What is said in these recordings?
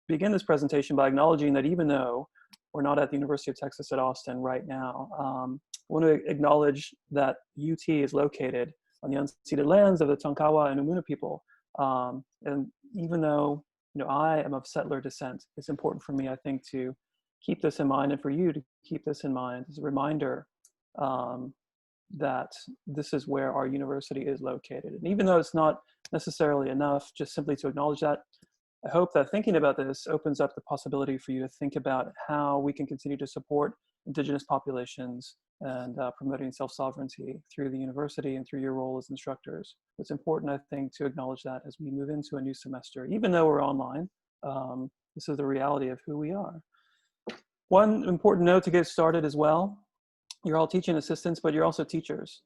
begin this presentation by acknowledging that even though we're not at the University of Texas at Austin right now, I want to acknowledge that UT is located on the unceded lands of the Tonkawa and Umuna people. And even though I am of settler descent, it's important for me, I think, to keep this in mind, and for you to keep this in mind as a reminder that this is where our university is located. And even though it's not necessarily enough just simply to acknowledge that, I hope that thinking about this opens up the possibility for you to think about how we can continue to support Indigenous populations and promoting self-sovereignty through the university and through your role as instructors. It's important, I think, to acknowledge that as we move into a new semester. Even though we're online, this is the reality of who we are. One important note to get started as well: you're all teaching assistants, but you're also teachers.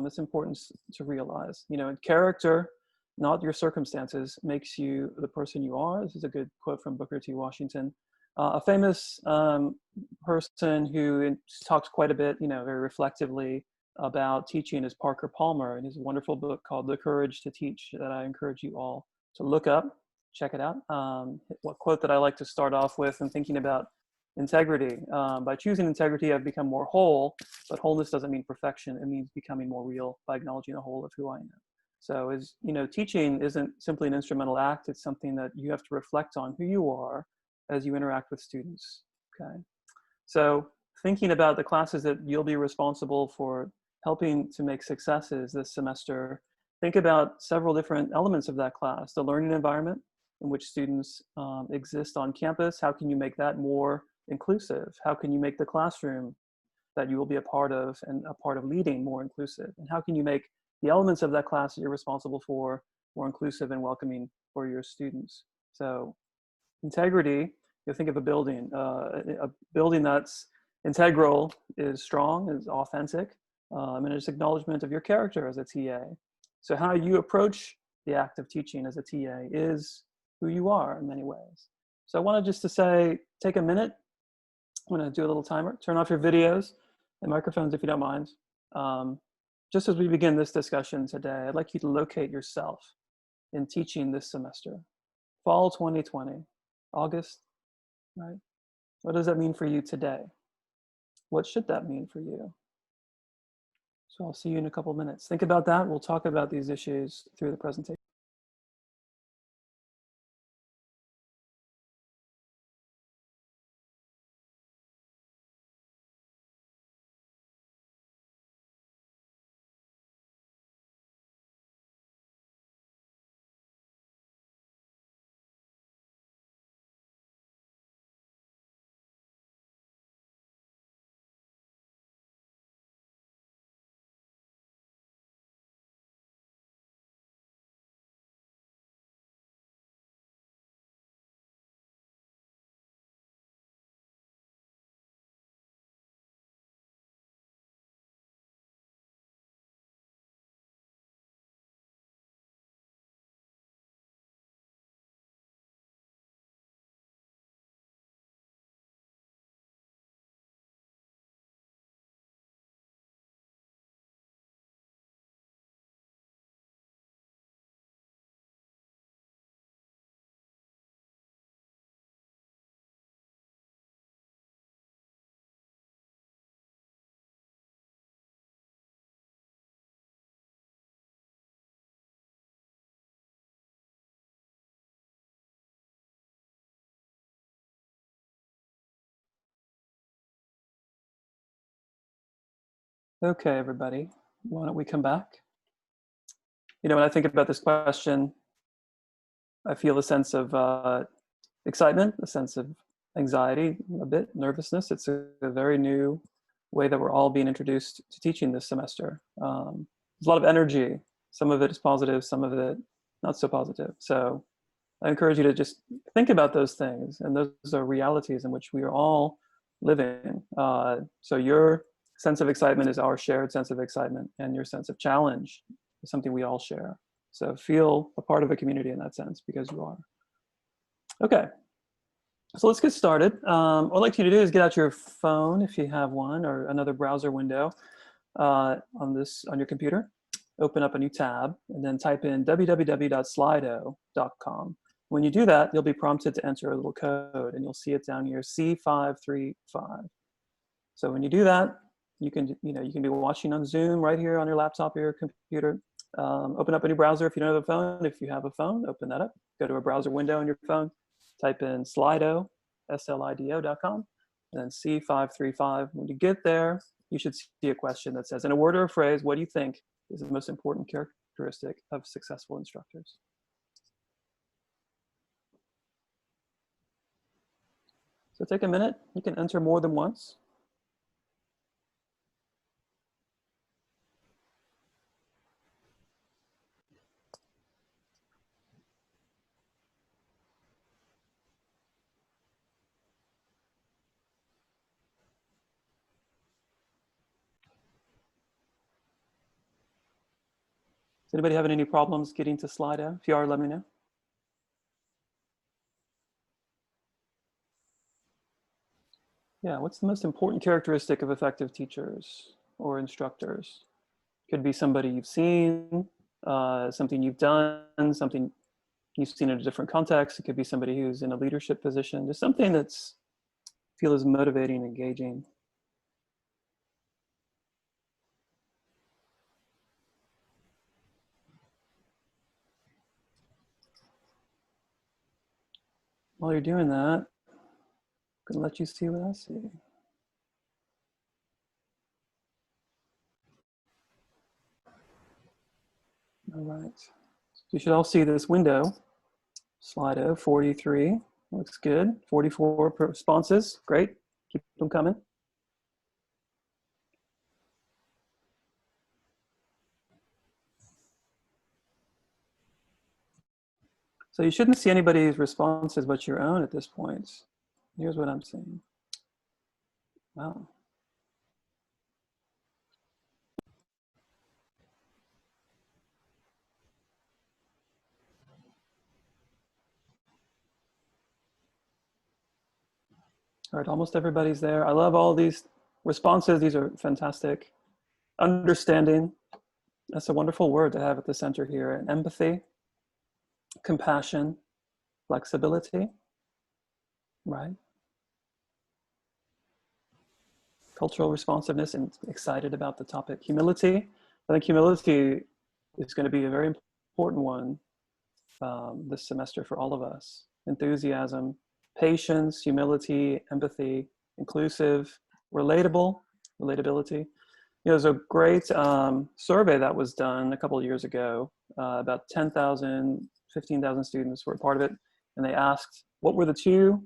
It's important to realize, character, not your circumstances, makes you the person you are. This is a good quote from Booker T. Washington. A famous person who talks quite a bit, very reflectively about teaching is Parker Palmer, and his wonderful book called The Courage to Teach that I encourage you all to look up, check it out. What quote that I like to start off with and thinking about integrity. By choosing integrity, I've become more whole, but wholeness doesn't mean perfection. It means becoming more real by acknowledging the whole of who I am. So teaching isn't simply an instrumental act. It's something that you have to reflect on who you are as you interact with students, okay? So thinking about the classes that you'll be responsible for helping to make successes this semester, think about several different elements of that class. The learning environment in which students exist on campus. How can you make that more inclusive? How can you make the classroom that you will be a part of and a part of leading more inclusive? And how can you make the elements of that class that you're responsible for more inclusive and welcoming for your students? So integrity, you'll think of a building that's integral is strong, is authentic, and it's acknowledgement of your character as a TA. So how you approach the act of teaching as a TA is who you are in many ways. So I wanted just to say, take a minute. I'm gonna do a little timer. Turn off your videos and microphones if you don't mind. Just as we begin this discussion today, I'd like you to locate yourself in teaching this semester. Fall 2020, August, right? What does that mean for you today? What should that mean for you? So I'll see you in a couple minutes. Think about that. We'll talk about these issues through the presentation. Okay, everybody, why don't we come back? When I think about this question, I feel a sense of excitement, a sense of anxiety, a bit nervousness. It's a very new way that we're all being introduced to teaching this semester. There's a lot of energy. Some of it is positive, some of it not so positive. So I encourage you to just think about those things, and those are realities in which we are all living. So your sense of excitement is our shared sense of excitement, and your sense of challenge is something we all share. So feel a part of a community in that sense, because you are. Okay, so let's get started. What I'd like you to do is get out your phone if you have one, or another browser window on your computer. Open up a new tab and then type in www.slido.com. When you do that, you'll be prompted to enter a little code, and you'll see it down here, C535. So when you do that, you can be watching on Zoom right here on your laptop or your computer. Open up any browser if you don't have a phone. If you have a phone, open that up. Go to a browser window on your phone. Type in Slido, slido.com, and then C535. When you get there, you should see a question that says, in a word or a phrase, what do you think is the most important characteristic of successful instructors? So take a minute. You can enter more than once. Is anybody having any problems getting to Slido? If you are, let me know. Yeah, what's the most important characteristic of effective teachers or instructors? Could be somebody you've seen, something you've done, something you've seen in a different context. It could be somebody who's in a leadership position, just something that's feels motivating, engaging. While you're doing that, I'm gonna let you see what I see. All right. You should all see this window. Slido 43, looks good. 44 responses, great. Keep them coming. So you shouldn't see anybody's responses but your own at this point. Here's what I'm seeing. Wow. All right, almost everybody's there. I love all these responses. These are fantastic. Understanding, that's a wonderful word to have at the center here. And empathy, compassion, flexibility, right? Cultural responsiveness and excited about the topic. Humility, I think humility is going to be a very important one this semester for all of us. Enthusiasm, patience, humility, empathy, inclusive, relatability. There's a great survey that was done a couple of years ago. About 10,000, 15,000 students were a part of it. And they asked, what were the two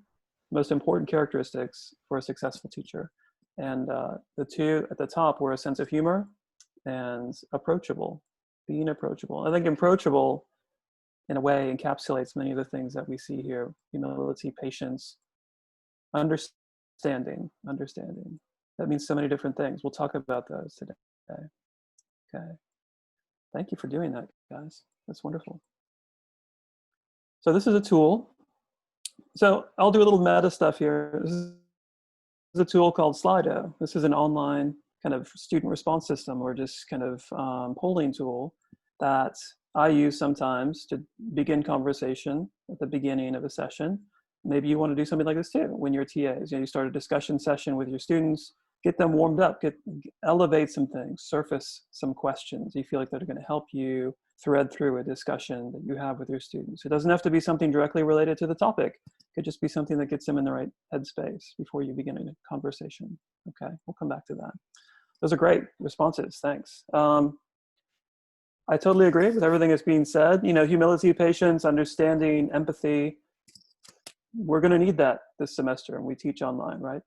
most important characteristics for a successful teacher? And the two at the top were a sense of humor and approachable, being approachable. I think approachable, in a way, encapsulates many of the things that we see here: humility, patience, understanding. That means so many different things. We'll talk about those today. Okay. Thank you for doing that, guys. That's wonderful. So this is a tool. So I'll do a little meta stuff here. This is a tool called Slido. This is an online kind of student response system, or just kind of polling tool that I use sometimes to begin conversation at the beginning of a session. Maybe you want to do something like this too when you're TAs. You start a discussion session with your students, get them warmed up, elevate some things, surface some questions you feel like that are going to help you thread through a discussion that you have with your students. It doesn't have to be something directly related to the topic. It could just be something that gets them in the right headspace before you begin a conversation. Okay, we'll come back to that. Those are great responses, thanks. I totally agree with everything that's being said. Humility, patience, understanding, empathy. We're going to need that this semester, and we teach online, right?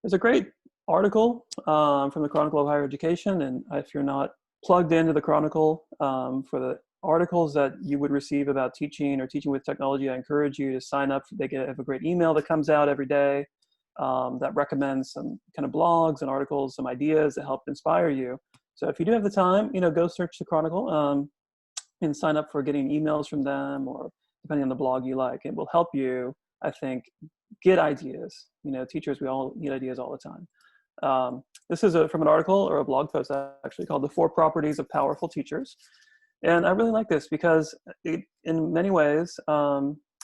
There's a great article from the Chronicle of Higher Education, and if you're not plugged into the Chronicle for the articles that you would receive about teaching or teaching with technology, I encourage you to sign up. They have a great email that comes out every day that recommends some kind of blogs and articles, some ideas that help inspire you. So if you do have the time, go search the Chronicle and sign up for getting emails from them, or depending on the blog you like. It will help you, I think, get ideas. Teachers, we all need ideas all the time. This is from an article or a blog post actually called "The 4 Properties of Powerful Teachers." And I really like this because in many ways,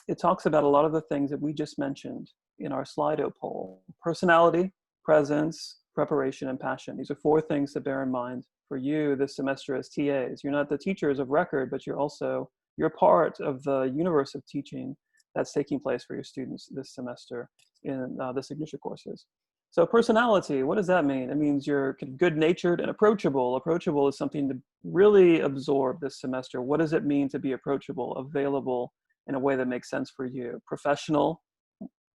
it talks about a lot of the things that we just mentioned in our Slido poll: personality, presence, preparation, and passion. These are 4 things to bear in mind for you this semester as TAs. You're not the teachers of record, but you're part of the universe of teaching that's taking place for your students this semester in the signature courses. So personality, what does that mean? It means you're good-natured and approachable. Approachable is something to really absorb this semester. What does it mean to be approachable, available in a way that makes sense for you? Professional,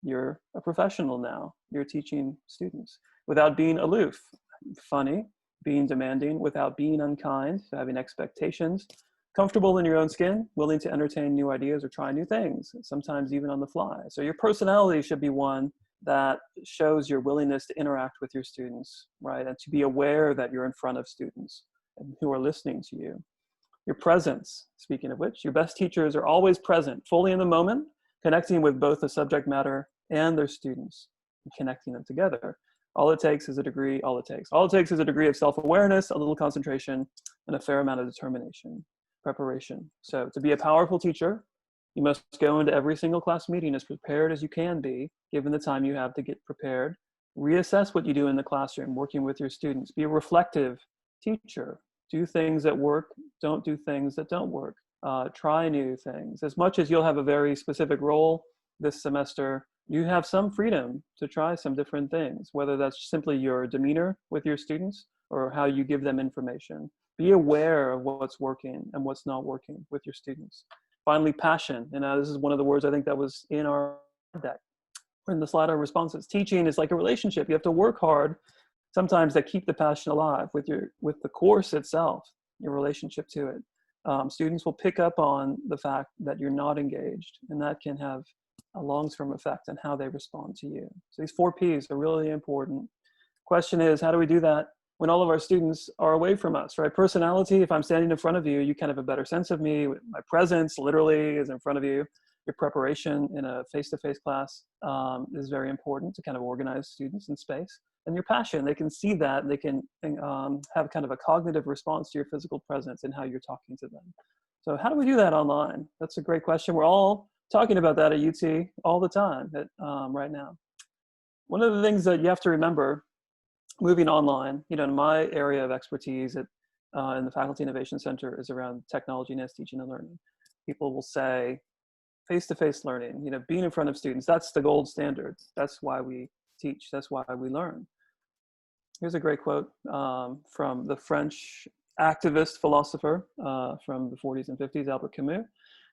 you're a professional now. You're teaching students without being aloof. Funny, being demanding without being unkind, having expectations. Comfortable in your own skin, willing to entertain new ideas or try new things, sometimes even on the fly. So your personality should be one that shows your willingness to interact with your students, right? And to be aware that you're in front of students and who are listening to you. Your presence, speaking of which, your best teachers are always present, fully in the moment, connecting with both the subject matter and their students, and connecting them together. All it takes is a degree of self-awareness, a little concentration, and a fair amount of determination, preparation. So to be a powerful teacher, you must go into every single class meeting as prepared as you can be, given the time you have to get prepared. Reassess what you do in the classroom, working with your students. Be a reflective teacher. Do things that work, don't do things that don't work. Try new things. As much as you'll have a very specific role this semester, you have some freedom to try some different things, whether that's simply your demeanor with your students or how you give them information. Be aware of what's working and what's not working with your students. Finally, passion. And this is one of the words I think that was in our deck, in the Slido responses. Teaching is like a relationship. You have to work hard sometimes to keep the passion alive with the course itself, your relationship to it. Students will pick up on the fact that you're not engaged, and that can have a long-term effect on how they respond to you. So these 4 Ps are really important. Question is, how do we do that when all of our students are away from us, right? Personality, if I'm standing in front of you, you kind of have a better sense of me. My presence literally is in front of you. Your preparation in a face-to-face class is very important to kind of organize students in space. And your passion, they can see that, they can have kind of a cognitive response to your physical presence and how you're talking to them. So how do we do that online? That's a great question. We're all talking about that at UT all the time right now. One of the things that you have to remember moving online, in my area of expertise in the Faculty Innovation Center is around technology and teaching and learning. People will say face-to-face learning, being in front of students, that's the gold standard. That's why we teach, that's why we learn. Here's a great quote from the French activist philosopher from the 40s and 50s, Albert Camus.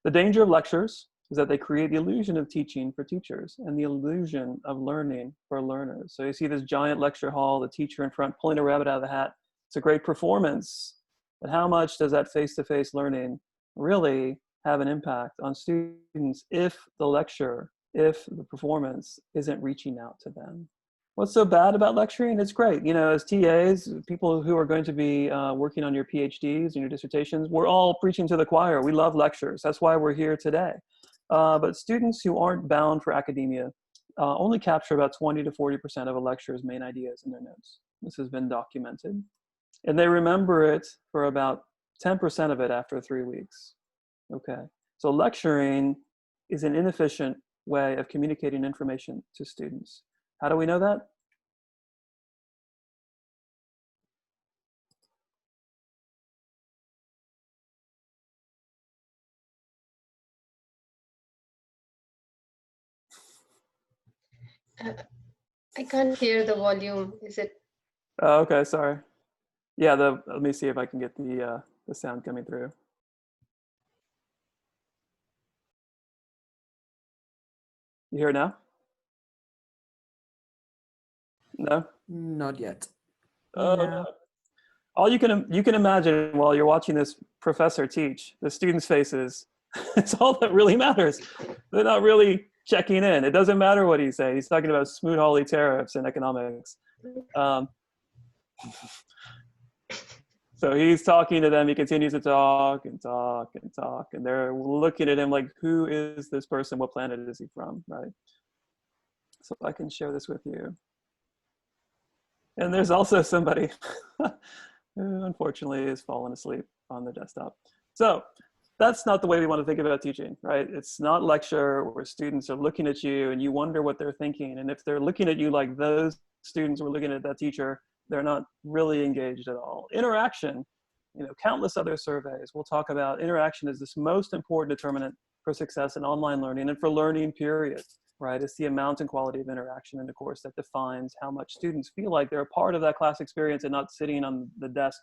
The danger of lectures is that they create the illusion of teaching for teachers and the illusion of learning for learners. So you see this giant lecture hall, the teacher in front pulling a rabbit out of the hat. It's a great performance, but how much does that face-to-face learning really have an impact on students if the performance isn't reaching out to them? What's so bad about lecturing? It's great. As TAs, people who are going to be working on your PhDs and your dissertations, we're all preaching to the choir. We love lectures. That's why we're here today. But students who aren't bound for academia only capture about 20 to 40% of a lecturer's main ideas in their notes. This has been documented. And they remember it for about 10% of it after 3 weeks. Okay, so lecturing is an inefficient way of communicating information to students. How do we know that? I can't hear the volume. Is it? Oh, okay, sorry. Yeah, let me see if I can get the sound coming through. You hear it now? No? Not yet. No. All you can imagine while you're watching this professor teach, the students' faces, it's all that really matters. They're not really checking in. It doesn't matter what he's saying. He's talking about Smoot-Hawley tariffs and economics. So he's talking to them. He continues to talk and talk and talk. And they're looking at him like, who is this person? What planet is he from, right? So I can share this with you. And there's also somebody who unfortunately has fallen asleep on the desktop. So that's not the way we want to think about teaching, right? It's not lecture where students are looking at you and you wonder what they're thinking. And if they're looking at you like those students were looking at that teacher, they're not really engaged at all. Interaction, countless other surveys will talk about interaction as this most important determinant for success in online learning and for learning, period, right? It's the amount and quality of interaction in the course that defines how much students feel like they're a part of that class experience and not sitting on the desk,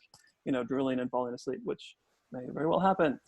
drooling and falling asleep, which may very well happen.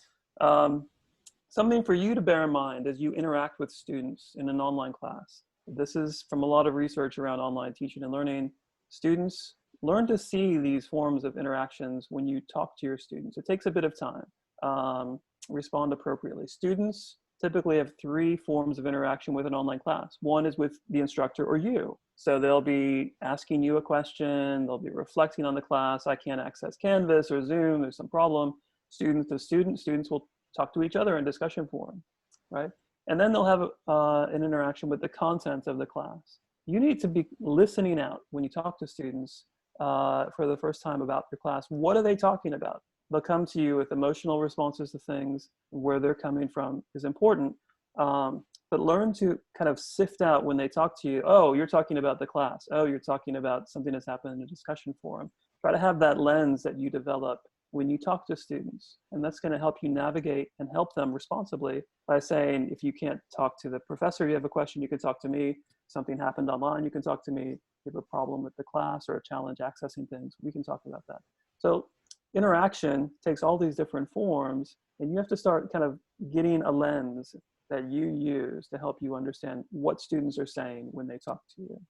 Something for you to bear in mind as you interact with students in an online class. This is from a lot of research around online teaching and learning. Students learn to see these forms of interactions when you talk to your students. It takes a bit of time. Respond appropriately. Students typically have 3 forms of interaction with an online class. One is with the instructor or you. So they'll be asking you a question, they'll be reflecting on the class. I can't access Canvas or Zoom, there's some problem. Students will talk to each other in discussion forum, right? And then they'll have an interaction with the content of the class. You need to be listening out when you talk to students for the first time about your class. What are they talking about? They'll come to you with emotional responses to things. Where they're coming from is important, but learn to kind of sift out when they talk to you. Oh, you're talking about the class. Oh, you're talking about something that's happened in a discussion forum. Try to have that lens that you develop when you talk to students, and that's going to help you navigate and help them responsibly by saying, if you can't talk to the professor, you have a question, you can talk to me. Something happened online, you can talk to me. You have a problem with the class or a challenge accessing things, we can talk about that. So interaction takes all these different forms, and you have to start kind of getting a lens that you use to help you understand what students are saying when they talk to you.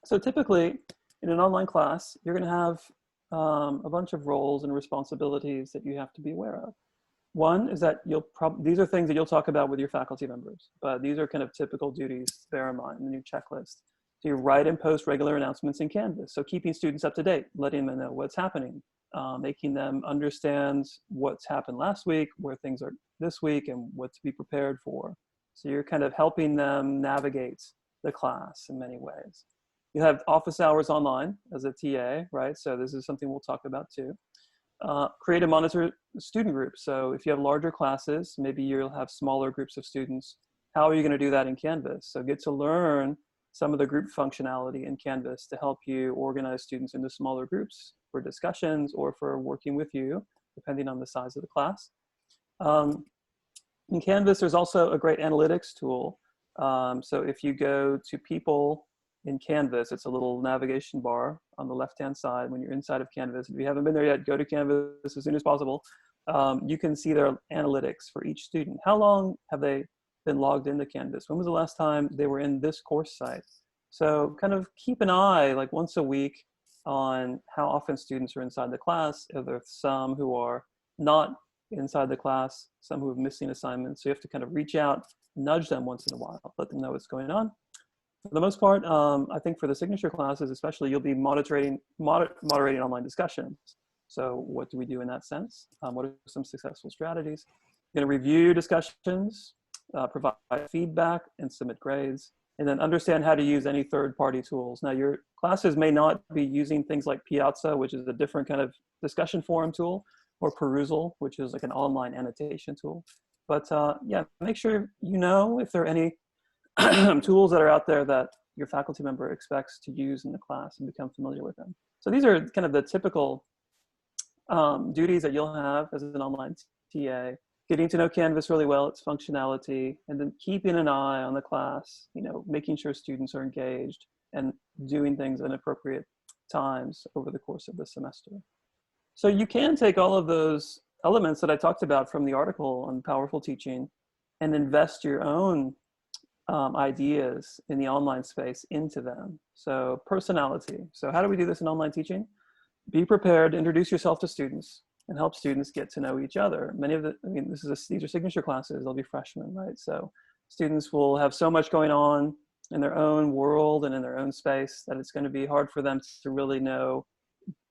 So typically in an online class, you're going to have a bunch of roles and responsibilities that you have to be aware of. One is that these are things that you'll talk about with your faculty members, but these are kind of typical duties to bear in mind in your checklist. So you write and post regular announcements in Canvas. So keeping students up to date, letting them know what's happening, making them understand what's happened last week, where things are this week, and what to be prepared for. So you're kind of helping them navigate the class in many ways. You have office hours online as a TA, right? So this is something we'll talk about too. Create and monitor student groups. So if you have larger classes, maybe you'll have smaller groups of students. How are you going to do that in Canvas? So get to learn some of the group functionality in Canvas to help you organize students into smaller groups for discussions or for working with you, depending on the size of the class. In Canvas, there's also a great analytics tool. So if you go to people in Canvas, it's a little navigation bar on the left-hand side when you're inside of Canvas. If you haven't been there yet, go to Canvas as soon as possible. You can see their analytics for each student. How long have they been logged into Canvas? When was the last time they were in this course site? So kind of keep an eye like once a week on how often students are inside the class. If there's some who are not inside the class, some who have missing assignments. So you have to kind of reach out, nudge them once in a while, let them know what's going on. For the most part, I think for the signature classes especially, you'll be moderating online discussions. So what do we do in that sense? What are some successful strategies? You're going to review discussions, provide feedback, and submit grades, and then understand how to use any third-party tools. Now, your classes may not be using things like Piazza, which is a different kind of discussion forum tool, or Perusal, which is like an online annotation tool. But yeah, make sure you know if there are any tools that are out there that your faculty member expects to use in the class and become familiar with them. So these are kind of the typical duties that you'll have as an online TA. Getting to know Canvas really well, its functionality, and then keeping an eye on the class, making sure students are engaged and doing things at appropriate times over the course of the semester. So you can take all of those elements that I talked about from the article on powerful teaching and invest your own ideas in the online space into them. So personality. So how do we do this in online teaching? Be prepared to introduce yourself to students and help students get to know each other. Many of these are signature classes, they'll be freshmen, right? So students will have so much going on in their own world and in their own space that it's going to be hard for them to really know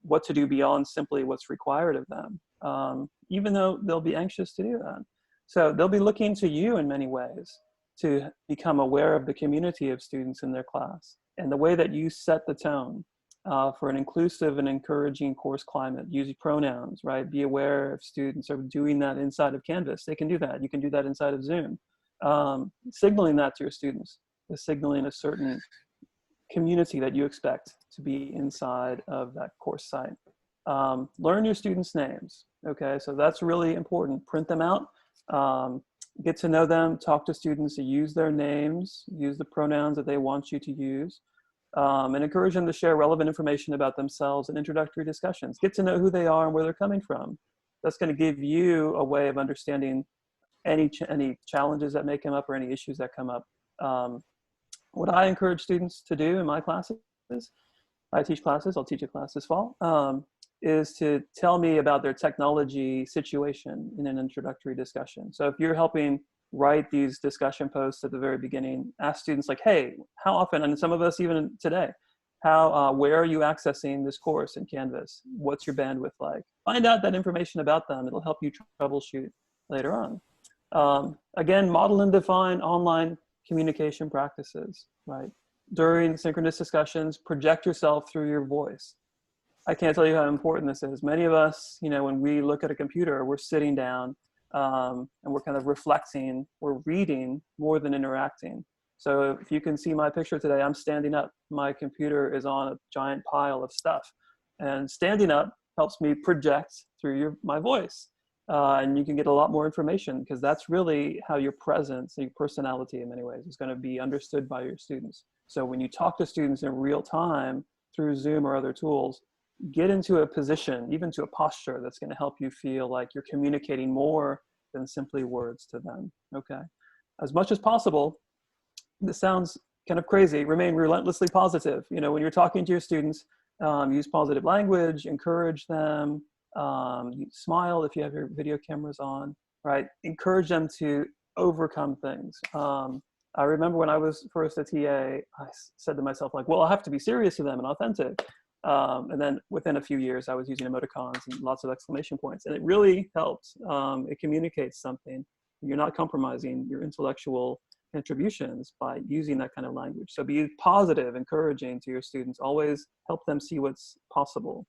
what to do beyond simply what's required of them, even though they'll be anxious to do that. So they'll be looking to you in many ways to become aware of the community of students in their class and the way that you set the tone for an inclusive and encouraging course climate. Use pronouns, right? Be aware if students are doing that inside of Canvas. They can do that. You can do that inside of Zoom. Signaling that to your students is signaling a certain community that you expect to be inside of that course site. Learn your students' names, okay? So that's really important. Print them out, get to know them, talk to students, use their names, use the pronouns that they want you to use, and encourage them to share relevant information about themselves in introductory discussions. Get to know who they are and where they're coming from. That's gonna give you a way of understanding any challenges that may come up or any issues that come up. What I encourage students to do in my classes, I teach classes, I'll teach a class this fall, is to tell me about their technology situation in an introductory discussion. So if you're helping write these discussion posts at the very beginning, ask students like, hey, how often, and some of us even today, where are you accessing this course in Canvas? What's your bandwidth like? Find out that information about them. It'll help you troubleshoot later on. Again, model and define online communication practices, right? During synchronous discussions, project yourself through your voice. I can't tell you how important this is. Many of us, you know, when we look at a computer, we're sitting down and we're kind of reflecting, we're reading more than interacting. So if you can see my picture today, I'm standing up. My computer is on a giant pile of stuff. And standing up helps me project through my voice. And you can get a lot more information because that's really how your presence, your personality in many ways is going to be understood by your students. So when you talk to students in real time through Zoom or other tools, get into a position, even to a posture that's going to help you feel like you're communicating more than simply words to them, okay? As much as possible, this sounds kind of crazy, remain relentlessly positive. You know, when you're talking to your students, use positive language, encourage them, you smile if you have your video cameras on, right? Encourage them to overcome things. I remember when I was first a TA, I said to myself like, well, I have to be serious to them and authentic. And then within a few years, I was using emoticons and lots of exclamation points, and it really helps. It communicates something. You're not compromising your intellectual contributions by using that kind of language. So be positive, encouraging to your students. Always help them see what's possible.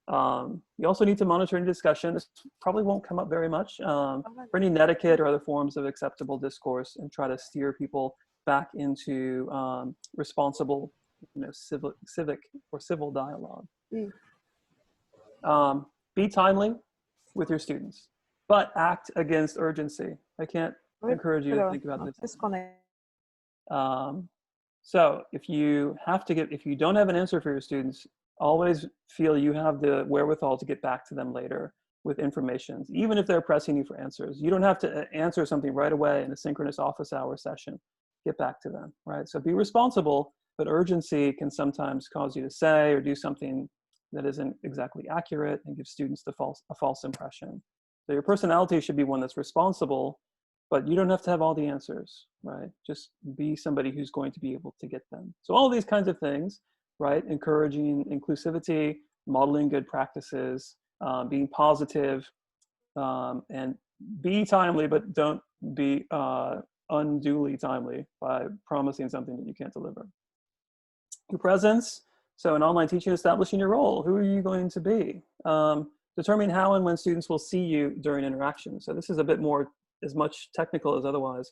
You also need to monitor any discussion. This probably won't come up very much. For any netiquette or other forms of acceptable discourse, and try to steer people back into responsible, you know, civic or civil dialogue. Be timely with your students, but act against urgency. I can't encourage you to think about this. So if you don't have an answer for your students, always feel you have the wherewithal to get back to them later with information, even if they're pressing you for answers. You don't have to answer something right away in a synchronous office hour session. Get back to them, right? So be responsible, but urgency can sometimes cause you to say or do something that isn't exactly accurate and give students a false impression. So your personality should be one that's responsible, but you don't have to have all the answers, right? Just be somebody who's going to be able to get them. So all these kinds of things, right? Encouraging inclusivity, modeling good practices, being positive, and be timely, but don't be unduly timely by promising something that you can't deliver. Your presence. So in online teaching, establishing your role. Who are you going to be? Determine how and when students will see you during interaction. So this is a bit more, as much technical as otherwise.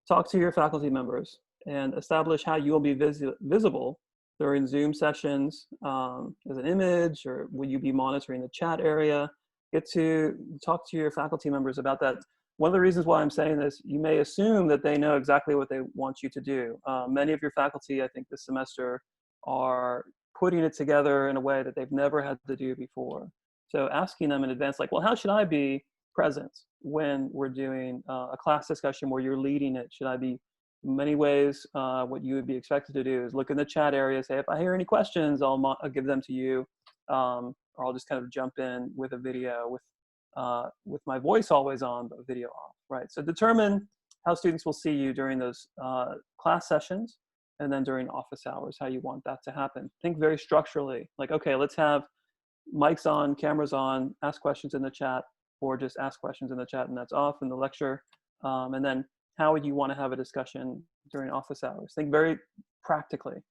Talk to your faculty members and establish how you will be visible during Zoom sessions as an image, or will you be monitoring the chat area? Get to talk to your faculty members about that. One of the reasons why I'm saying this, you may assume that they know exactly what they want you to do. Many of your faculty, I think this semester, are putting it together in a way that they've never had to do before. So asking them in advance, like, well, how should I be present when we're doing a class discussion where you're leading it? Should I be, in many ways, what you would be expected to do is look in the chat area, say, if I hear any questions, I'll give them to you, or I'll just kind of jump in with a video with my voice always on, but video off, right? So determine how students will see you during those class sessions, and then during office hours, how you want that to happen. Think very structurally, like, okay, let's have mics on, cameras on, ask questions in the chat, or just ask questions in the chat and that's off in the lecture. And then how would you want to have a discussion during office hours? Think very practically.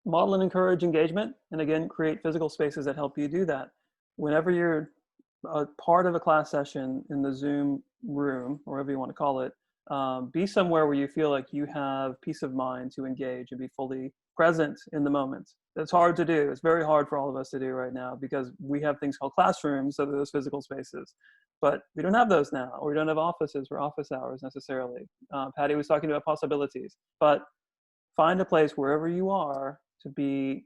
model and encourage engagement, and again, create physical spaces that help you do that. Whenever you're a part of a class session in the Zoom room, or whatever you want to call it, be somewhere where you feel like you have peace of mind to engage and be fully present in the moment. That's hard to do. It's very hard for all of us to do right now because we have things called classrooms, so those physical spaces. But we don't have those now, or we don't have offices for office hours necessarily. Patty was talking about possibilities, but find a place wherever you are to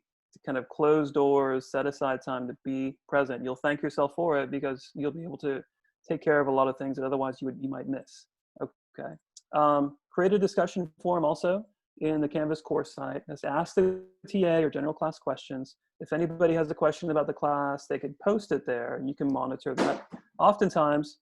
kind of close doors, set aside time to be present. You'll thank yourself for it because you'll be able to take care of a lot of things that otherwise you might miss. Okay. Create a discussion forum also in the Canvas course site. Just ask the TA or general class questions. If anybody has a question about the class, they could post it there and you can monitor that. Oftentimes,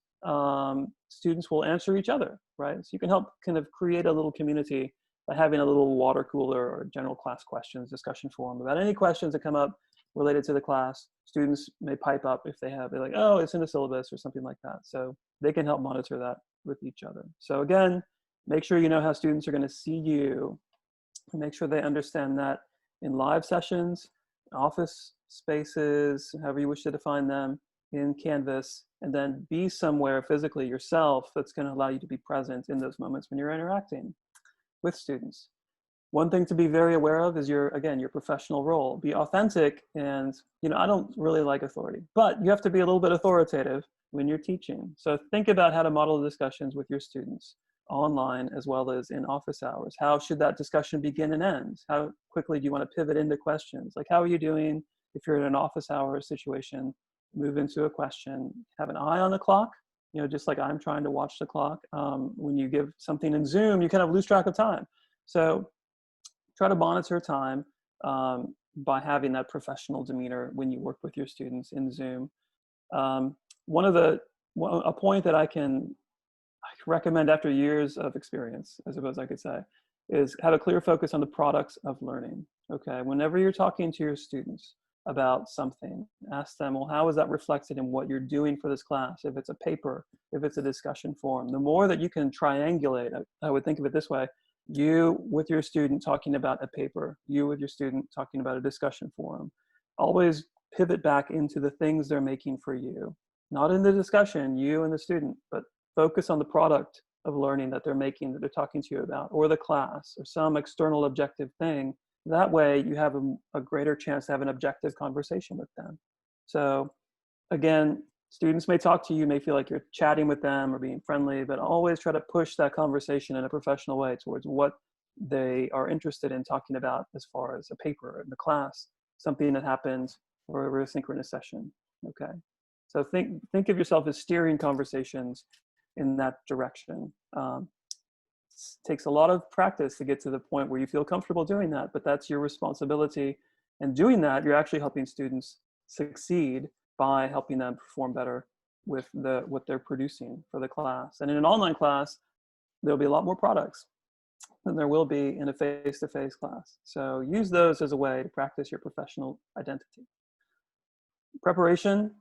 students will answer each other, right? So you can help kind of create a little community by having a little water cooler or general class questions discussion forum about any questions that come up related to the class. Students may pipe up if they're like, oh, it's in the syllabus or something like that. So they can help monitor that with each other. So again, make sure you know how students are going to see you. Make sure they understand that in live sessions, office spaces, however you wish to define them, in Canvas, and then be somewhere physically yourself that's going to allow you to be present in those moments when you're interacting with students. One thing to be very aware of is your professional role. Be authentic, and I don't really like authority, but you have to be a little bit authoritative when you're teaching. So think about how to model the discussions with your students online as well as in office hours. How should that discussion begin and end? How quickly do you want to pivot into questions? Like, how are you doing if you're in an office hour situation? Move into a question. Have an eye on the clock. Just like I'm trying to watch the clock. When you give something in Zoom, you kind of lose track of time. So try to monitor time by having that professional demeanor when you work with your students in Zoom. A point that I can recommend after years of experience, I suppose I could say, is have a clear focus on the products of learning. Okay, whenever you're talking to your students about something, ask them, well, how is that reflected in what you're doing for this class? If it's a paper, if it's a discussion forum, the more that you can triangulate, I would think of it this way: you with your student talking about a paper, you with your student talking about a discussion forum. Always pivot back into the things they're making for you. Not in the discussion, you and the student, but focus on the product of learning that they're making, that they're talking to you about, or the class, or some external objective thing. That way you have a greater chance to have an objective conversation with them. So again, students may talk to you, may feel like you're chatting with them or being friendly, but always try to push that conversation in a professional way towards what they are interested in talking about as far as a paper in the class, something that happens, or a synchronous session. Okay. So think of yourself as steering conversations in that direction. It takes a lot of practice to get to the point where you feel comfortable doing that, but that's your responsibility. And doing that, you're actually helping students succeed by helping them perform better with what they're producing for the class. And in an online class, there'll be a lot more products than there will be in a face-to-face class. So use those as a way to practice your professional identity. Preparation,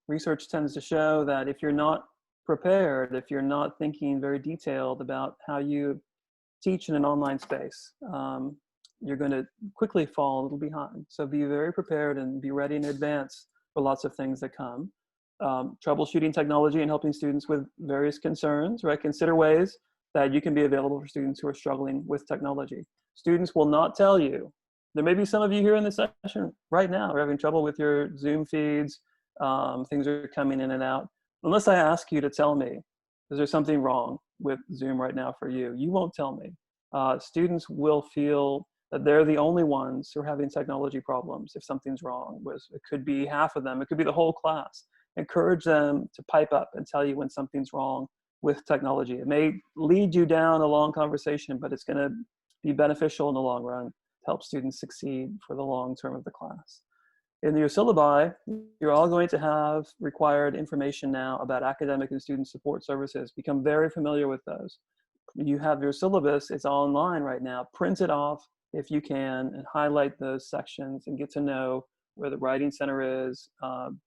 research tends to show that if you're not prepared, if you're not thinking very detailed about how you teach in an online space, you're going to quickly fall a little behind. So be very prepared and be ready in advance for lots of things that come. Troubleshooting technology and helping students with various concerns, right? Consider ways that you can be available for students who are struggling with technology. Students will not tell you. There may be some of you here in this session right now who are having trouble with your Zoom feeds. Things are coming in and out. Unless I ask you to tell me, is there something wrong with Zoom right now for you? You won't tell me. Students will feel that they're the only ones who are having technology problems if something's wrong. It could be half of them. It could be the whole class. Encourage them to pipe up and tell you when something's wrong with technology. It may lead you down a long conversation, but it's going to be beneficial in the long run to help students succeed for the long term of the class. In your syllabi, you're all going to have required information now about academic and student support services. Become very familiar with those. You have your syllabus, it's online right now. Print it off if you can and highlight those sections and get to know where the Writing Center is,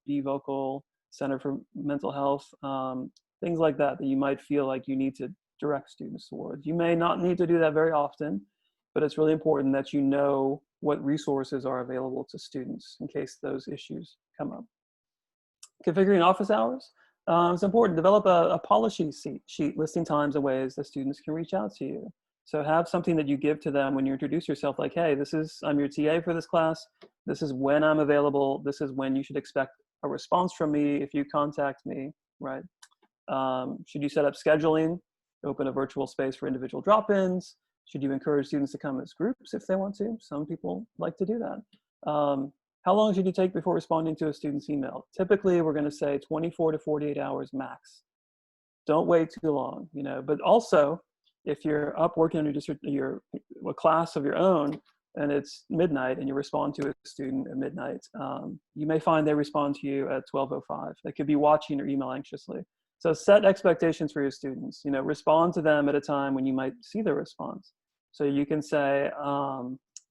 Be Vocal, Center for Mental Health, things like that you might feel like you need to direct students towards. You may not need to do that very often, but it's really important that you know what resources are available to students in case those issues come up. Configuring office hours. It's important. Develop a policy sheet listing times and ways that students can reach out to you. So have something that you give to them when you introduce yourself, like, hey, I'm your TA for this class. This is when I'm available. This is when you should expect a response from me if you contact me, right? Should you set up scheduling, open a virtual space for individual drop-ins? Should you encourage students to come as groups if they want to? Some people like to do that. How long should you take before responding to a student's email? Typically, we're going to say 24 to 48 hours max. Don't wait too long, you know. But also, if you're up working on a class of your own and it's midnight and you respond to a student at midnight, you may find they respond to you at 12:05. They could be watching your email anxiously. So set expectations for your students. You know, respond to them at a time when you might see their response. So you can say,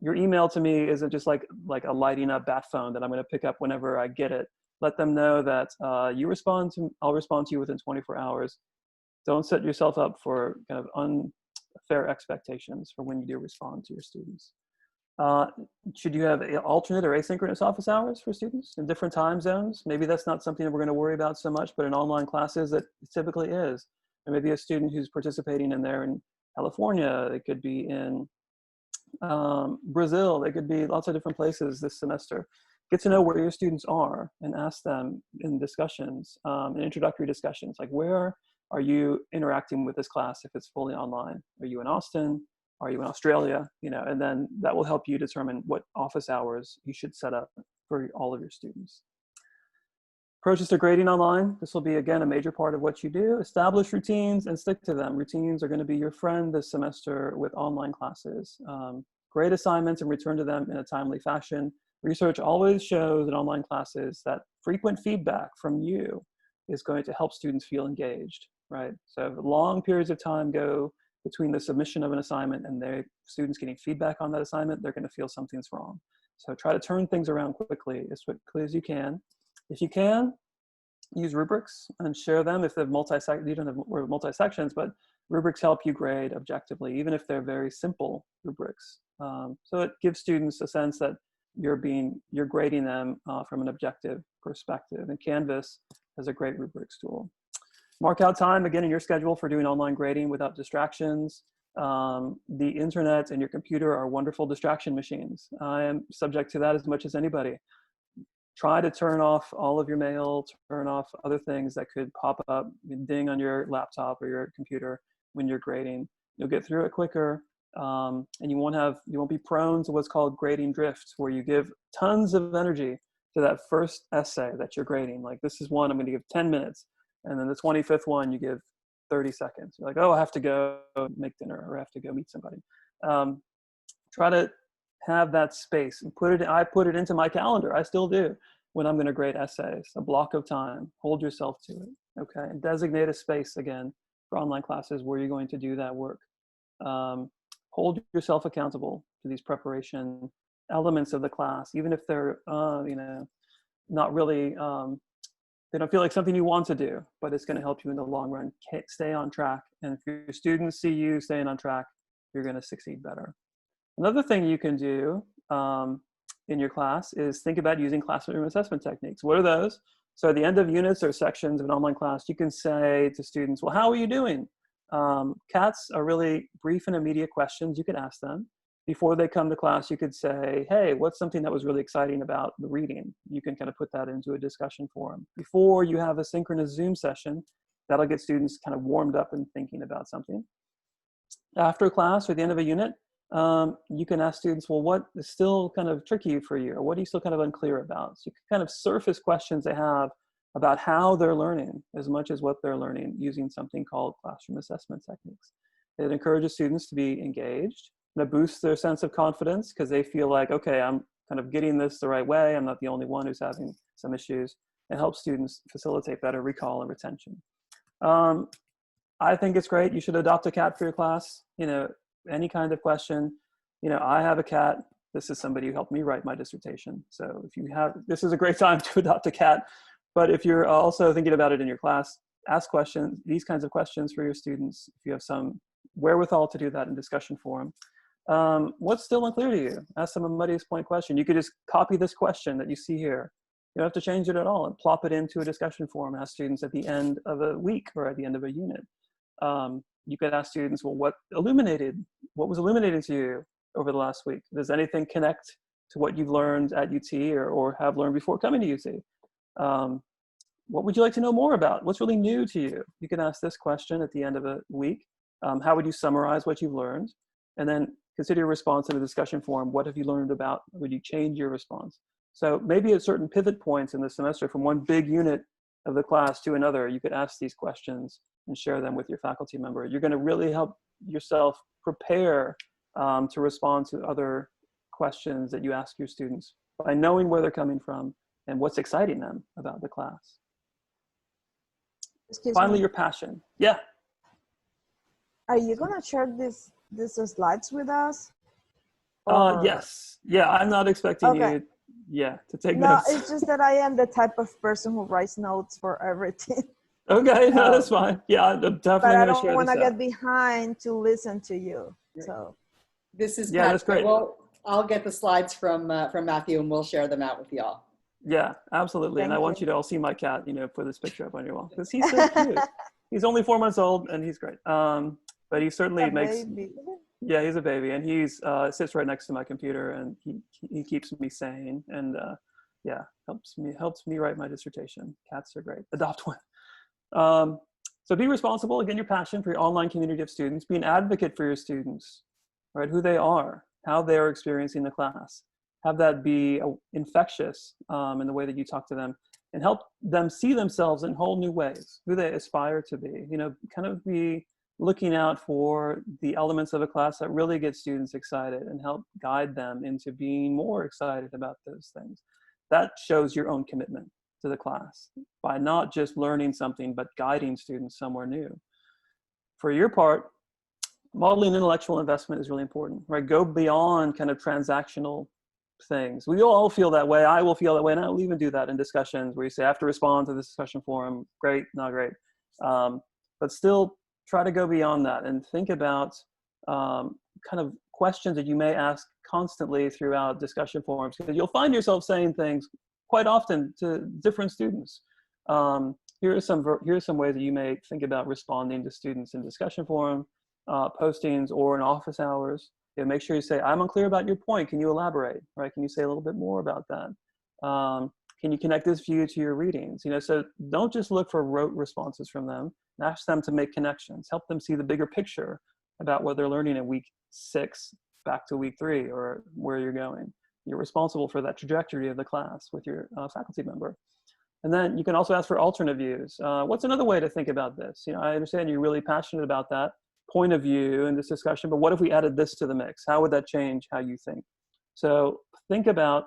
your email to me isn't just like a lighting up bat phone that I'm going to pick up whenever I get it. Let them know that I'll respond to you within 24 hours. Don't set yourself up for kind of unfair expectations for when you do respond to your students. Should you have alternate or asynchronous office hours for students in different time zones? Maybe that's not something that we're going to worry about so much, but in online classes, it typically is. There may be a student who's participating in there in California. It could be in Brazil. They could be lots of different places this semester. Get to know where your students are and ask them in discussions, in introductory discussions, like where are you interacting with this class if it's fully online? Are you in Austin? Are you in Australia? You know, and then that will help you determine what office hours you should set up for all of your students. Approaches to grading online. This will be, again, a major part of what you do. Establish routines and stick to them. Routines are going to be your friend this semester with online classes. Grade assignments and return to them in a timely fashion. Research always shows in online classes that frequent feedback from you is going to help students feel engaged, right? So long periods of time go between the submission of an assignment and the students getting feedback on that assignment, they're going to feel something's wrong. So try to turn things around quickly as you can. If you can, use rubrics and share them. If they're you don't have multi-sections, but rubrics help you grade objectively, even if they're very simple rubrics. So it gives students a sense that you're grading them from an objective perspective. And Canvas is a great rubrics tool. Mark out time, again, in your schedule for doing online grading without distractions. The internet and your computer are wonderful distraction machines. I am subject to that as much as anybody. Try to turn off all of your mail, turn off other things that could pop up, ding on your laptop or your computer when you're grading. You'll get through it quicker, and you won't be prone to what's called grading drift, where you give tons of energy to that first essay that you're grading. Like, this is one I'm going to give 10 minutes, and then the 25th one you give 30 seconds. You're like, oh, I have to go make dinner or I have to go meet somebody. Try to have that space and I put it into my calendar. I still do when I'm going to grade essays, a block of time. Hold yourself to it, okay? And designate a space, again, for online classes where you're going to do that work. Hold yourself accountable to these preparation elements of the class, even if they're, not really, they don't feel like something you want to do, but it's going to help you in the long run. Stay on track. And if your students see you staying on track, you're going to succeed better. Another thing you can do in your class is think about using classroom assessment techniques. What are those? So at the end of units or sections of an online class, you can say to students, well, how are you doing? CATs are really brief and immediate questions you could ask them. Before they come to class, you could say, hey, what's something that was really exciting about the reading? You can kind of put that into a discussion forum. Before you have a synchronous Zoom session, that'll get students kind of warmed up and thinking about something. After class or at the end of a unit, you can ask students, well, what is still kind of tricky for you? Or what are you still kind of unclear about? So you can kind of surface questions they have about how they're learning as much as what they're learning using something called classroom assessment techniques. It encourages students to be engaged, and it boosts their sense of confidence because they feel like, okay, I'm kind of getting this the right way. I'm not the only one who's having some issues. It helps students facilitate better recall and retention. I think it's great. You should adopt a cat for your class. You know, any kind of question. You know, I have a cat. This is somebody who helped me write my dissertation. So if you have, this is a great time to adopt a cat. But if you're also thinking about it in your class, ask questions, these kinds of questions for your students. If you have some wherewithal to do that in discussion forum. What's still unclear to you? Ask them a muddiest point question. You could just copy this question that you see here. You don't have to change it at all and plop it into a discussion forum. Ask students at the end of a week or at the end of a unit. You could ask students, well, what was illuminating to you over the last week? Does anything connect to what you've learned at UT or have learned before coming to UT? What would you like to know more about? What's really new to you? You can ask this question at the end of a week. How would you summarize what you've learned? And then consider your response in a discussion forum. What have you learned about? Would you change your response? So maybe at certain pivot points in the semester from one big unit of the class to another, you could ask these questions and share them with your faculty member. You're going to really help yourself prepare to respond to other questions that you ask your students by knowing where they're coming from and what's exciting them about the class. Excuse Finally, me. your passion. Yeah. Are you gonna share these slides with us? Yes. Yeah, I'm not expecting Okay. you, to take No, notes. it's just that I am the type of person who writes notes for everything. Okay, no, that's fine. Yeah, I'm But definitely I going to don't share want this to out. get behind to listen to you. So This is Yeah, Pat. that's great. Well, I'll get the slides from Matthew and we'll share them out with y'all. Yeah, absolutely. And I Thank want you. you to all see my cat, put this picture up on your wall because he's so cute. He's only 4 months old and he's great. But he certainly a makes, baby. yeah, he's a baby and he's sits right next to my computer and he keeps me sane and yeah, helps me write my dissertation. Cats are great. Adopt one. So be responsible, again, your passion for your online community of students. Be an advocate for your students, right? Who they are, how they're experiencing the class. Have that be infectious in the way that you talk to them and help them see themselves in whole new ways, who they aspire to be. Kind of be looking out for the elements of a class that really get students excited and help guide them into being more excited about those things. That shows your own commitment to the class by not just learning something, but guiding students somewhere new. For your part, modeling intellectual investment is really important, right? Go beyond kind of transactional things. We all feel that way. I will feel that way. And I will even do that in discussions where you say, I have to respond to this discussion forum. Great, not great. But still try to go beyond that and think about kind of questions that you may ask constantly throughout discussion forums, because you'll find yourself saying things quite often to different students. Here are some ways that you may think about responding to students in discussion forum, postings, or in office hours. Make sure you say, I'm unclear about your point. Can you elaborate? Right? Can you say a little bit more about that? Can you connect this view to your readings? So don't just look for rote responses from them. Ask them to make connections. Help them see the bigger picture about what they're learning in week 6 back to week 3 or where you're going. You're responsible for that trajectory of the class with your faculty member. And then you can also ask for alternate views. What's another way to think about this? I understand you're really passionate about that point of view in this discussion, but what if we added this to the mix? How would that change how you think? So think about,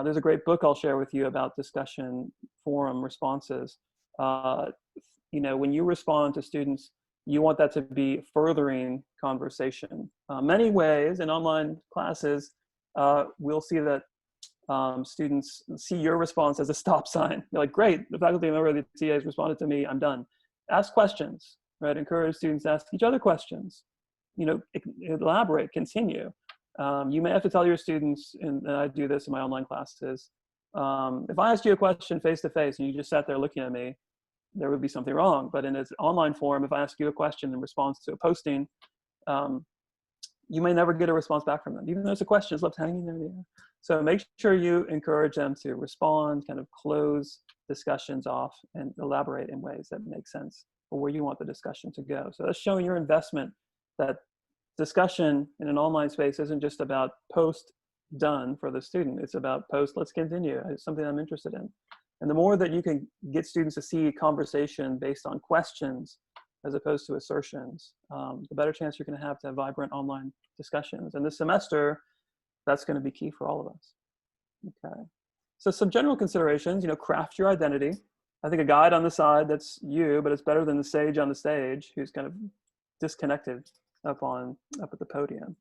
there's a great book I'll share with you about discussion forum responses. When you respond to students, you want that to be furthering conversation. Many ways in online classes, we'll see that students see your response as a stop sign. They're like, great, the faculty member of the TA has responded to me, I'm done. Ask questions, right? Encourage students to ask each other questions. Elaborate, continue. You may have to tell your students, and I do this in my online classes, if I asked you a question face-to-face and you just sat there looking at me, there would be something wrong. But in an online forum, if I ask you a question in response to a posting, you may never get a response back from them, even though it's a question is left hanging there in the air. So make sure you encourage them to respond, kind of close discussions off and elaborate in ways that make sense for where you want the discussion to go. So that's showing your investment that discussion in an online space isn't just about post done for the student. It's about post, let's continue. It's something I'm interested in. And the more that you can get students to see conversation based on questions as opposed to assertions, the better chance you're going to have vibrant online discussions. And this semester, that's going to be key for all of us. Okay. So some general considerations, craft your identity. I think a guide on the side, that's you, but it's better than the sage on the stage who's kind of disconnected up at the podium.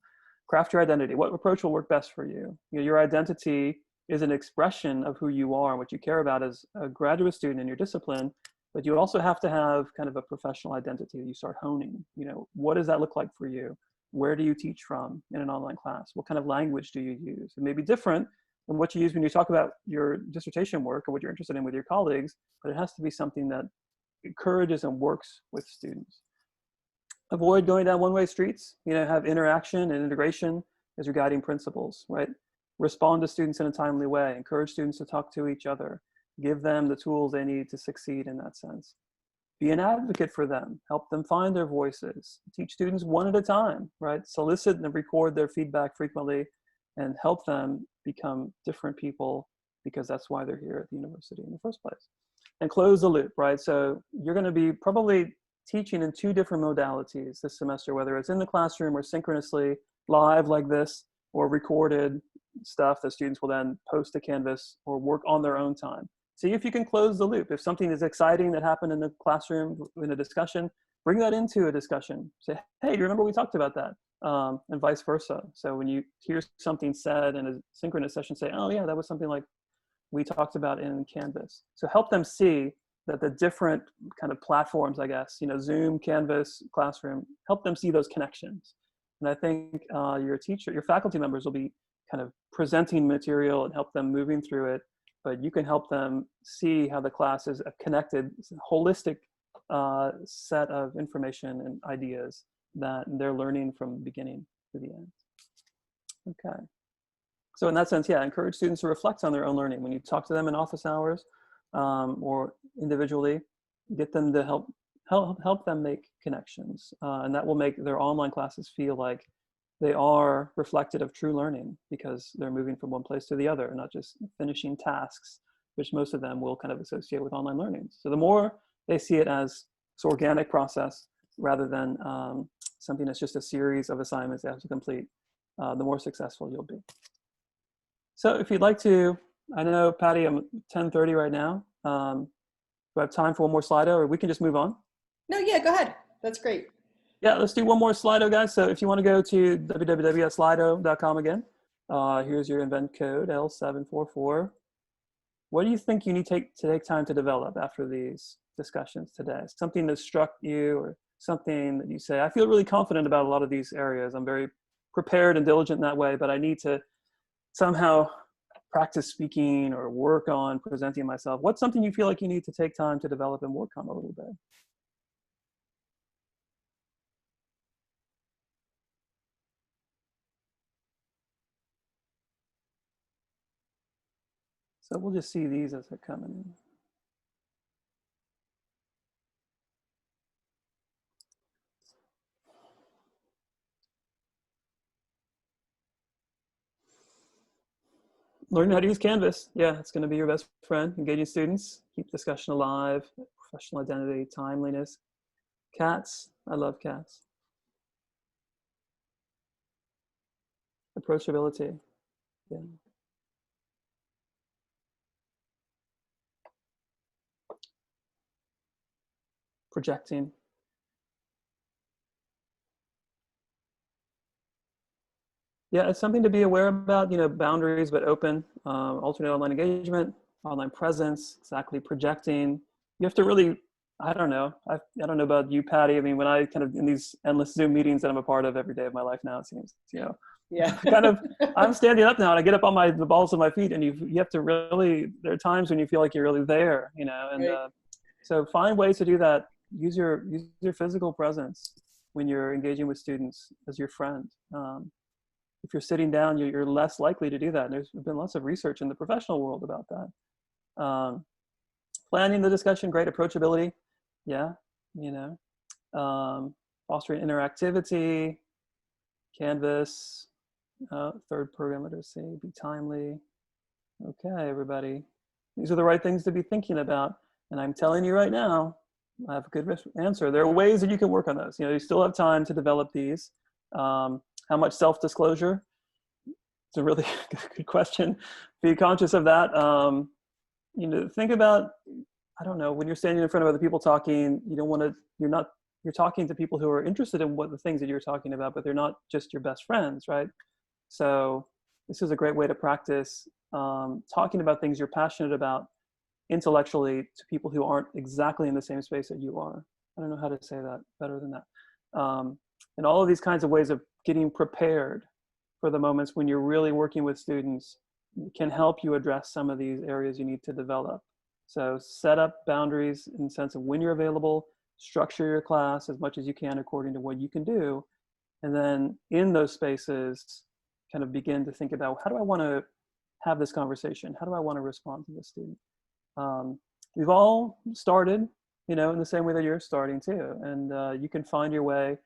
Craft your identity. What approach will work best for you? Your identity is an expression of who you are and what you care about as a graduate student in your discipline, but you also have to have kind of a professional identity that you start honing. What does that look like for you? Where do you teach from in an online class? What kind of language do you use? It may be different than what you use when you talk about your dissertation work or what you're interested in with your colleagues, but it has to be something that encourages and works with students. Avoid going down one-way streets, have interaction and integration as your guiding principles, right? Respond to students in a timely way, encourage students to talk to each other, give them the tools they need to succeed in that sense. Be an advocate for them, help them find their voices, teach students one at a time, right? Solicit and record their feedback frequently and help them become different people because that's why they're here at the university in the first place. And close the loop, right? So you're going to be probably teaching in 2 different modalities this semester, whether it's in the classroom or synchronously live like this, or recorded stuff that students will then post to Canvas or work on their own time. See if you can close the loop. If something is exciting that happened in the classroom in a discussion, bring that into a discussion. Say, hey, do you remember we talked about that? And vice versa. So when you hear something said in a synchronous session, say, oh yeah, that was something like we talked about in Canvas. So help them see that the different kind of platforms, I guess, Zoom, Canvas, Classroom, help them see those connections. And I think your faculty members will be kind of presenting material and help them moving through it, but you can help them see how the class is a connected, holistic set of information and ideas that they're learning from the beginning to the end. Okay. So in that sense, yeah, encourage students to reflect on their own learning. When you talk to them in office hours or individually, get them to help them make connections. And that will make their online classes feel like they are reflective of true learning because they're moving from one place to the other, not just finishing tasks, which most of them will kind of associate with online learning. So the more they see it as this organic process rather than something that's just a series of assignments they have to complete, the more successful you'll be. So if you'd like to, I know, Patty, I'm 10:30 right now. Do I have time for one more Slido, or we can just move on? No, yeah, go ahead. That's great. Yeah, let's do one more Slido, guys. So if you want to go to www.slido.com again, here's your event code, L744. What do you think you need to take time to develop after these discussions today? Something that struck you or something that you say, I feel really confident about a lot of these areas. I'm very prepared and diligent in that way, but I need to somehow practice speaking or work on presenting myself. What's something you feel like you need to take time to develop and work on a little bit? So we'll just see these as they're coming in. Learning how to use Canvas. Yeah, it's going to be your best friend. Engaging students, keep discussion alive, professional identity, timeliness. Cats, I love cats. Approachability. Yeah. Projecting. Yeah, it's something to be aware about, boundaries, but open, alternate online engagement, online presence, exactly projecting. You have to really, I don't know about you, Patty. I mean, when I kind of, in these endless Zoom meetings that I'm a part of every day of my life now, it seems, Yeah. kind of, I'm standing up now and I get up on the balls of my feet, and you have to really, there are times when you feel like you're really there, and Right. so find ways to do that. Use your physical presence when you're engaging with students as your friend. If you're sitting down, you're less likely to do that. And there's been lots of research in the professional world about that. Planning the discussion, great approachability. Yeah, fostering interactivity, Canvas, third parameter, say, be timely. Okay, everybody. These are the right things to be thinking about. And I'm telling you right now, I have a good answer. There are ways that you can work on those. You still have time to develop these. How much self-disclosure? It's a really good question. Be conscious of that. Think about, I don't know, when you're standing in front of other people talking, you're talking to people who are interested in what the things that you're talking about, but they're not just your best friends, right? So this is a great way to practice talking about things you're passionate about intellectually to people who aren't exactly in the same space that you are. I don't know how to say that better than that. And all of these kinds of ways of getting prepared for the moments when you're really working with students can help you address some of these areas you need to develop. So set up boundaries in the sense of when you're available, structure your class as much as you can according to what you can do. And then in those spaces, kind of begin to think about, how do I want to have this conversation? How do I want to respond to this student? We've all started, in the same way that you're starting too. And you can find your way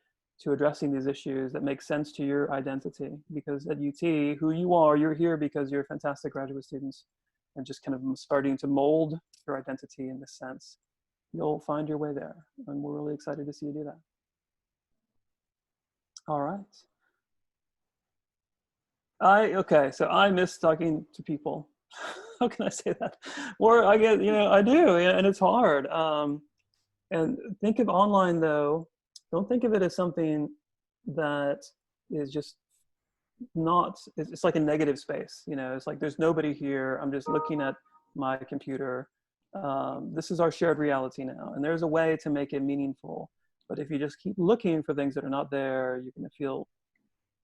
to addressing these issues that make sense to your identity. Because at UT, who you are, you're here because you're fantastic graduate students, and just kind of starting to mold your identity in this sense. You'll find your way there. And we're really excited to see you do that. All right. Okay, so I miss talking to people. How can I say that? Or I get, I do, and it's hard. And think of online though, don't think of it as something that is just not, it's like a negative space. It's like, there's nobody here. I'm just looking at my computer. This is our shared reality now. And there's a way to make it meaningful. But if you just keep looking for things that are not there, you're going to feel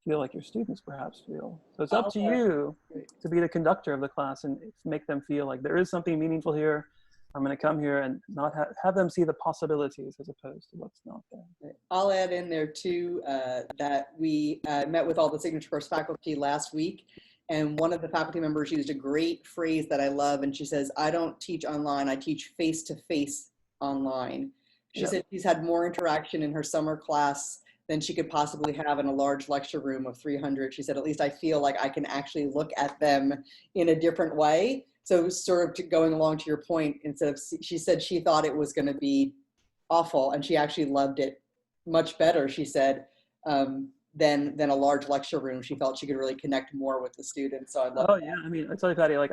like your students perhaps feel. So it's up to you to be the conductor of the class and make them feel like there is something meaningful here. I'm going to come here and not have them see the possibilities as opposed to what's not there. I'll add in there too that we met with all the Signature Course faculty last week, and one of the faculty members used a great phrase that I love, and she says, "I don't teach online, I teach face-to-face online." She said she's had more interaction in her summer class than she could possibly have in a large lecture room of 300. She said, at least I feel like I can actually look at them in a different way. So sort of going along to your point, instead of, she said she thought it was going to be awful, and she actually loved it much better, she said, than a large lecture room. She felt she could really connect more with the students. So I love that. Yeah, I mean, I tell you, Patty, like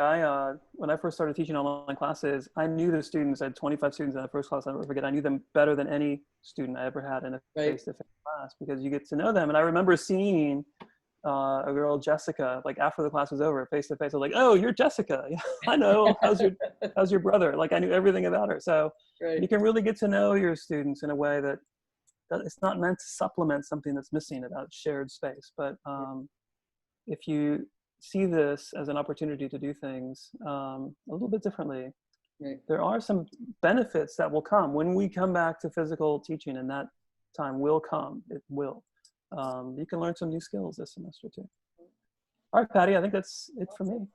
when I first started teaching online classes, I knew the students. I had 25 students in that first class. I'll never forget. I knew them better than any student I ever had in a face-to-face class, because you get to know them. And I remember seeing a girl, Jessica, like after the class was over, face-to-face. I was like, "Oh, you're Jessica. Yeah, I know. How's your brother?" Like I knew everything about her. So you can really get to know your students in a way that it's not meant to supplement something that's missing about shared space. But if you see this as an opportunity to do things a little bit differently, there are some benefits that will come when we come back to physical teaching, and that time will come. It will. You can learn some new skills this semester too. All right, Patty, I think that's it for me.